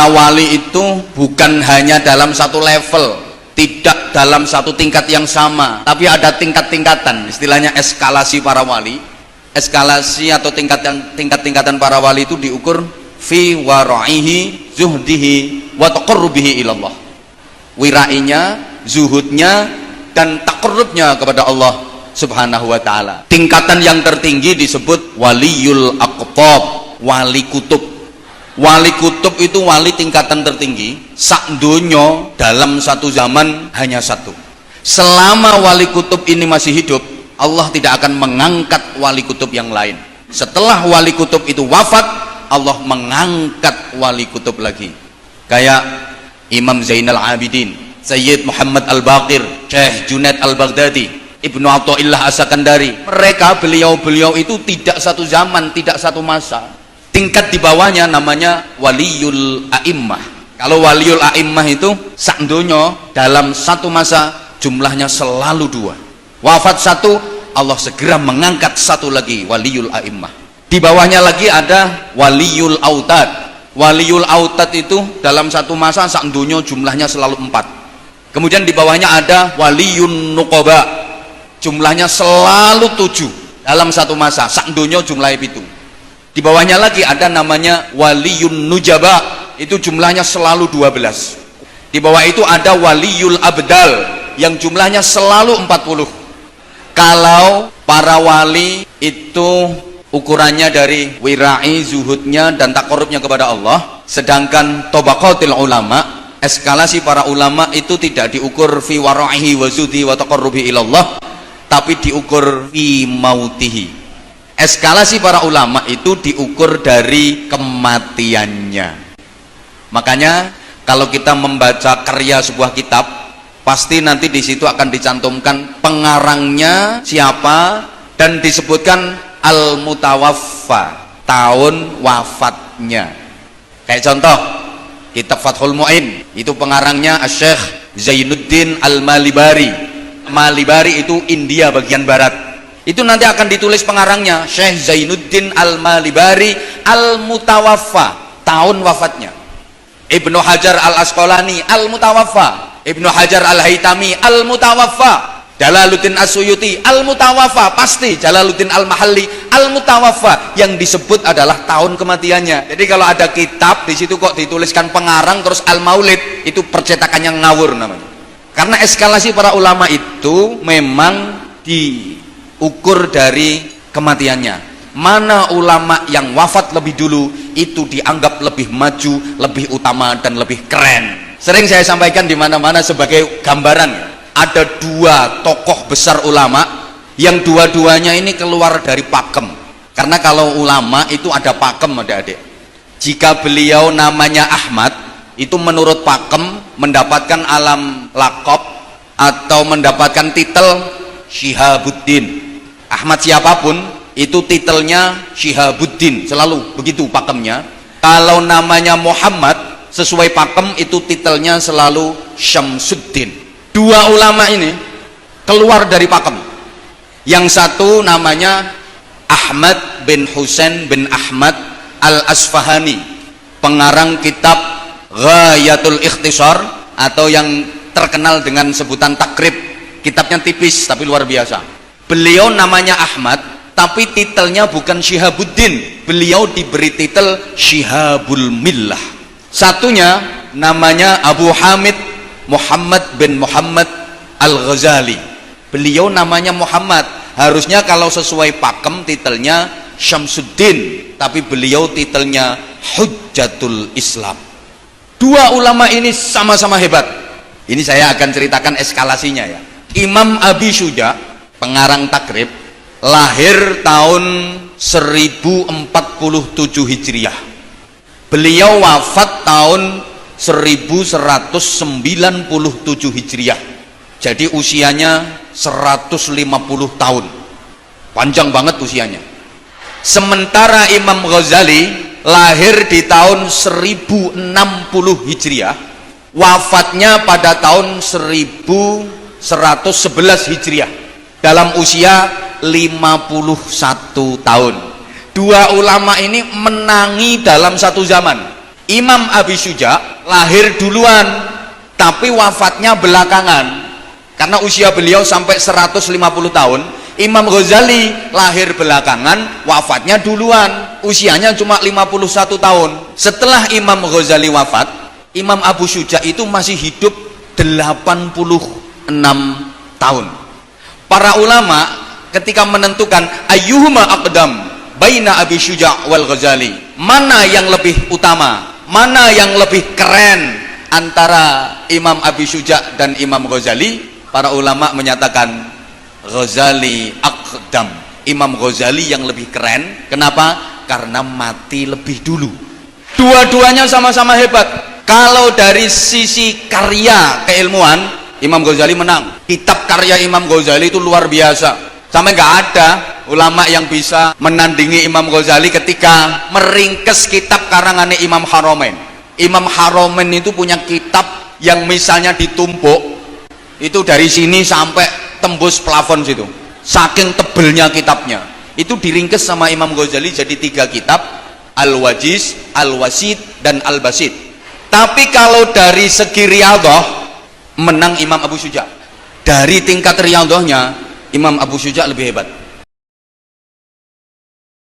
para wali itu bukan hanya dalam satu level, tidak dalam satu tingkat yang sama, tapi ada tingkat-tingkatan, istilahnya eskalasi para wali. Eskalasi atau tingkat-tingkatan para wali itu diukur fi wara'ihi zuhdihi wa taqarrubihi ilallah, wirainya, zuhudnya, dan taqarrubnya kepada Allah subhanahu wa ta'ala. Tingkatan yang tertinggi disebut waliyul aqtab, wali kutub. Wali kutub itu wali tingkatan tertinggi sak donya, dalam satu zaman hanya satu. Selama wali kutub ini masih hidup, Allah tidak akan mengangkat wali kutub yang lain. Setelah wali kutub itu wafat, Allah mengangkat wali kutub lagi. Kayak Imam Zainal Abidin, Sayyid Muhammad Al-Baqir, Syekh Junaid Al-Baghdadi, Ibnu Athaillah As-Sakandari. Mereka, beliau-beliau itu tidak satu zaman, tidak satu masa. Tingkat di bawahnya namanya waliyul a'immah. Kalau waliyul a'immah itu sak donya dalam satu masa jumlahnya selalu dua. Wafat satu, Allah segera mengangkat satu lagi, waliyul a'immah. Di bawahnya lagi ada waliyul autad. Waliyul autad itu dalam satu masa sak donya jumlahnya selalu 4. Kemudian di bawahnya ada waliyun nuqaba, jumlahnya selalu 7 dalam satu masa, sak donya jumlahnya 7. Di bawahnya lagi ada namanya waliyun nujaba, itu jumlahnya selalu 12. Di bawah itu ada waliyul abdal yang jumlahnya selalu 40. Kalau para wali itu ukurannya dari wirai, zuhudnya, dan taqarrubnya kepada Allah, sedangkan tabaqatil ulama, eskalasi para ulama itu tidak diukur fi wara'ihi wa zuhdi wa taqarrubi ilallah, tapi diukur fi mautihi. Eskalasi para ulama itu diukur dari kematiannya. Makanya kalau kita membaca karya sebuah kitab, pasti nanti di situ akan dicantumkan pengarangnya siapa dan disebutkan al-mutawaffa, tahun wafatnya. Kayak contoh kitab Fathul Mu'in, itu pengarangnya Syekh Zainuddin Al-Malibari. Malibari itu India bagian barat. Itu nanti akan ditulis pengarangnya Syekh Zainuddin Al-Malibari Al-Mutawaffa, tahun wafatnya. Ibnu Hajar Al-Asqalani Al-Mutawaffa, Ibnu Hajar Al-Haytami Al-Mutawaffa, Jalaluddin As-Suyuti Al-Mutawaffa, pasti Jalaluddin Al-Mahalli Al-Mutawaffa. Yang disebut adalah tahun kematiannya. Jadi kalau ada kitab di situ kok dituliskan pengarang terus Al-Maulid, itu percetakannya ngawur namanya. Karena eskalasi para ulama itu memang diukur dari kematiannya. Mana ulama yang wafat lebih dulu itu dianggap lebih maju, lebih utama, dan lebih keren. Sering saya sampaikan di mana-mana sebagai gambaran. Ada dua tokoh besar ulama yang dua-duanya ini keluar dari pakem. Karena kalau ulama itu ada pakem, adik-adik. Jika beliau namanya Ahmad, itu menurut pakem mendapatkan alam laqab atau mendapatkan titel Syihabuddin. Ahmad siapapun itu titelnya Syihabuddin, selalu begitu pakemnya. Kalau namanya Muhammad sesuai pakem itu titelnya selalu Syamsuddin. Dua ulama ini keluar dari pakem. Yang satu namanya Ahmad bin Husain bin Ahmad Al-Asfahani, pengarang kitab Ghayatul Ikhtisar atau yang terkenal dengan sebutan Takrib. Kitabnya tipis tapi luar biasa. Beliau namanya Ahmad, tapi titelnya bukan Syihabuddin. Beliau diberi titel Syihabul Millah. Satunya namanya Abu Hamid Muhammad bin Muhammad Al-Ghazali. Beliau namanya Muhammad. Harusnya kalau sesuai pakem titelnya Syamsuddin, tapi beliau titelnya Hujjatul Islam. Dua ulama ini sama-sama hebat. Ini saya akan ceritakan eskalasinya ya. Imam Abi Syuja, pengarang Takrib, lahir tahun 1047 Hijriah. Beliau wafat tahun 1197 Hijriah. Jadi usianya 150 tahun. Panjang banget usianya. Sementara Imam Ghazali lahir di tahun 1060 Hijriah, wafatnya pada tahun 1111 Hijriah dalam usia 51 tahun. Dua ulama ini menangi dalam satu zaman. Imam Abi Syuja lahir duluan tapi wafatnya belakangan karena usia beliau sampai 150 tahun. Imam Ghazali lahir belakangan, wafatnya duluan, usianya cuma 51 tahun. Setelah Imam Ghazali wafat, Imam Abu Syuja itu masih hidup 86 tahun. Para ulama ketika menentukan ayyuhuma aqdam baina Abi Syuja wal Ghazali, mana yang lebih utama, mana yang lebih keren antara Imam Abi Syuja dan Imam Ghazali, para ulama menyatakan Ghazali aqdam, Imam Ghazali yang lebih keren. Kenapa? Karena mati lebih dulu. Dua-duanya sama-sama hebat. Kalau dari sisi karya keilmuan, Imam Ghazali menang. Kitab karya Imam Ghazali itu luar biasa, sampai nggak ada ulama yang bisa menandingi Imam Ghazali ketika meringkes kitab karangannya Imam Haramain. Imam Haramain itu punya kitab yang misalnya ditumpuk itu dari sini sampai tembus plafon situ, saking tebelnya kitabnya. Itu diringkes sama Imam Ghazali jadi 3 kitab, Al-Wajiz, Al-Wasid, dan Al-Basid. Tapi kalau dari segi riyadhah, menang Imam Abu Syuja. Dari tingkat riyadhahnya Imam Abu Syuja lebih hebat.